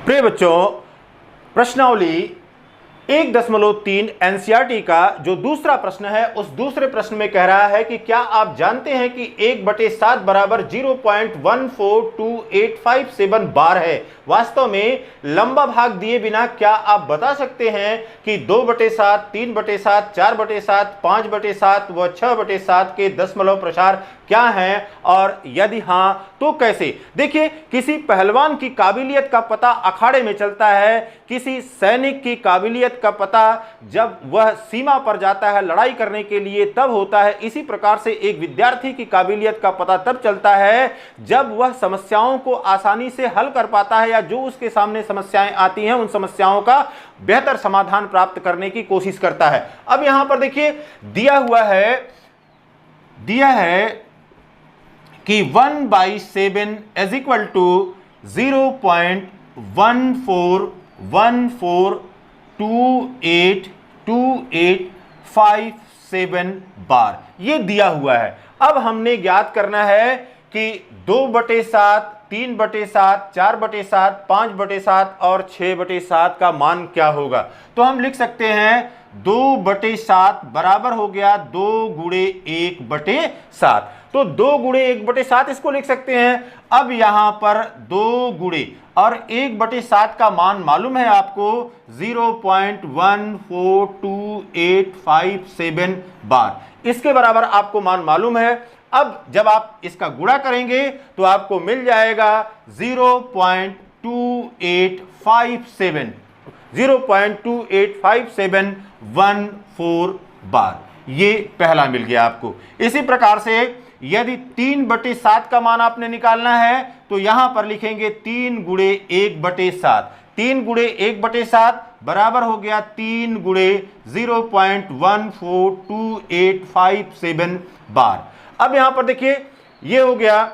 प्रिय बच्चों, प्रश्नावली 1.3 एनसीईआरटी का जो दूसरा प्रश्न है, उस दूसरे प्रश्न में कह रहा है कि क्या आप जानते हैं कि 1/7 बराबर 0.14287 बार है। वास्तव में लंबा भाग दिए बिना क्या आप बता सकते हैं कि 2/7, 3/7, 4/7, 5/7 व 6/7 के दशमलव प्रसार क्या हैं, और यदि हां तो कैसे। देखिए, किसी पहलवान की काबिलियत का पता अखाड़े में चलता है, किसी सैनिक की काबिलियत का पता जब वह सीमा पर जाता है लड़ाई करने के लिए तब होता है। इसी प्रकार से एक विद्यार्थी की काबिलियत का पता तब चलता है जब वह समस्याओं को आसानी से हल कर पाता है, या जो उसके सामने समस्याएं आती हैं उन समस्याओं का बेहतर समाधान प्राप्त करने की कोशिश करता है। अब यहां पर देखिए दिया है कि 1/7 इज इक्वल टू 0.1414282857 बार, ये दिया हुआ है। अब हमने ज्ञात करना है कि 2/7, 3/7, 4/7, 5/7 और 6/7 का मान क्या होगा। तो हम लिख सकते हैं 2/7 बराबर हो गया 2 गुणे 1/7। तो 2 गुणे 1/7 इसको लिख सकते हैं। अब यहां पर 2 गुणे और 1/7 का मान मालूम है आपको 0.14287 बार, इसके बराबर आपको मान मालूम है। अब जब आप इसका गुणा करेंगे तो आपको मिल जाएगा 0.285714 बार, ये पहला मिल गया आपको। इसी प्रकार से यदि 3/7 का मान आपने निकालना है तो यहां पर लिखेंगे 3 गुणे 1/7। 3 गुणे 1/7 बराबर हो गया 3 गुणे 0.14287 बार। अब यहां पर देखिए ये हो गया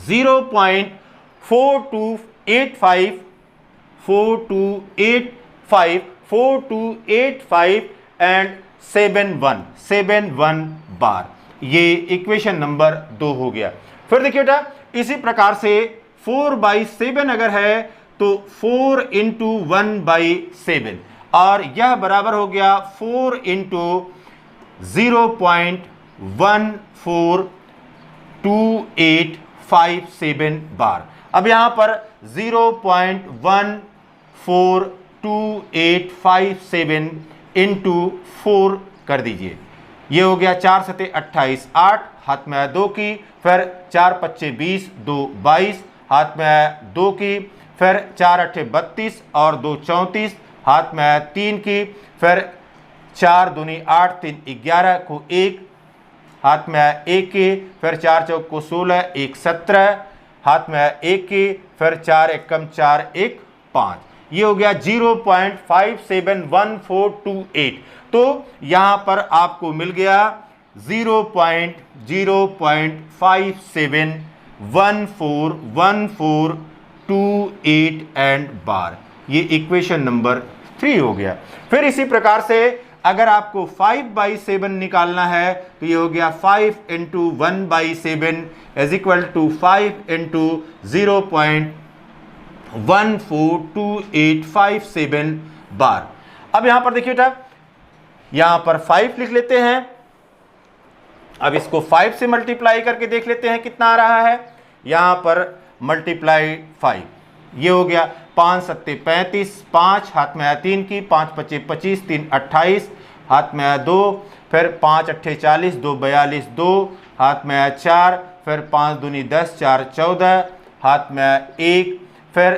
0.4285 एंड 71 बार, ये इक्वेशन नंबर 2 हो गया। फिर देखिए बेटा, इसी प्रकार से 4/7 अगर है तो 4 इंटू 1/7, और यह बराबर हो गया 4 इंटू 0.142857 बार। अब यहां पर 0.14287 इंटू 4 कर दीजिए, ये हो गया 4 सते 28, 8 हाथ में आया 2 की, फिर 4 पच्चे 20, 2 22 हाथ में आया 2 की, फिर 4 अट्ठे 32 और 2 34 हाथ में आया 3 की, फिर 4 दूनी 8, 3 11 को 1 हाथ में आया 1 की, फिर 4 चौक को 16, 1 17 हाथ में आया 1 की, फिर 4 एकम 4, 1 5, ये हो गया 0.571428। तो यहां पर आपको मिल गया 0.0571428 एंड बार, ये इक्वेशन नंबर 3 हो गया। फिर इसी प्रकार से अगर आपको 5/7 निकालना है तो ये हो गया 5 into 1/7 is equal to 5 into 0.14287 bar. अब यहां पर देखिए बेटा, यहां पर 5 लिख लेते हैं। अब इसको 5 से मल्टीप्लाई करके देख लेते हैं कितना आ रहा है। यहां पर मल्टीप्लाई 5, ये हो गया 5 सत्ते 35, 5 हाथ में आया 3 की, 5 पच्चे 25, 3 28 हाथ में आया 2, फिर 5 अट्ठे 40, 2 42, 2 हाथ में आया 4, फिर 5 दूनी 10, 4 14 हाथ में आया 1, फिर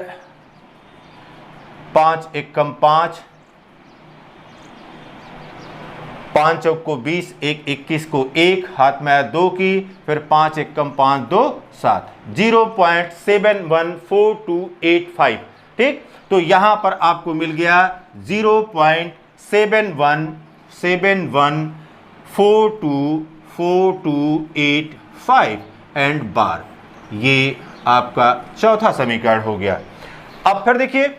5 एकम 5, 5 चौक को 20, 1 21 को 1 हाथ में आया 2 की, फिर 5 एकम 5, 2 7, 0.714285। ठीक, तो यहां पर आपको मिल गया 0.71724285 एंड बार, ये आपका चौथा समीकरण हो गया। अब फिर देखिए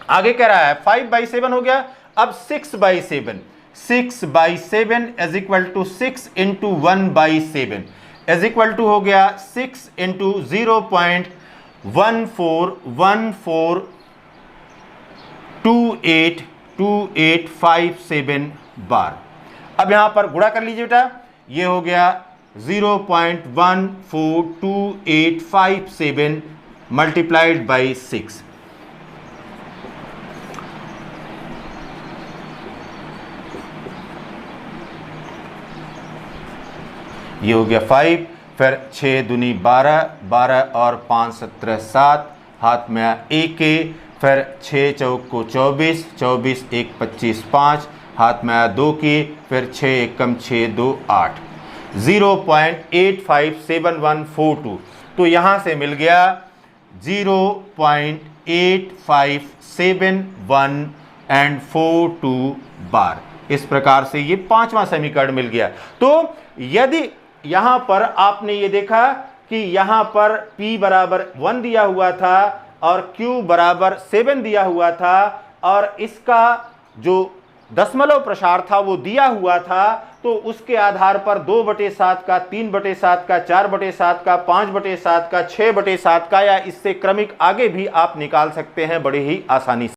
आगे कह रहा है 5/7 हो गया। अब 6/7 is equal to 6 into 1/7 is equal to हो गया 6 इंटू 14282857 बार। अब यहां पर गुणा कर लीजिए बेटा, ये हो गया 0.142857 मल्टीप्लाइड बाई 6। ये हो गया 5, फिर 6 दूनी 12, 12 और 5 17 7, हाथ में 1 के, फिर 6 चौक को 24, 24 1 25 5, हाथ में 2 की, फिर 6 एकम 6 2 8, 0.857142। तो यहाँ से मिल गया 0.857142 बार। इस प्रकार से ये पांचवा समीकरण मिल गया। तो यदि यहां पर आपने ये देखा कि यहां पर P बराबर 1 दिया हुआ था और Q बराबर 7 दिया हुआ था और इसका जो दशमलव प्रसार था वो दिया हुआ था, तो उसके आधार पर 2/7 का, 3/7 का, 4/7 का, 5/7 का, 6/7 का या इससे क्रमिक आगे भी आप निकाल सकते हैं बड़े ही आसानी से।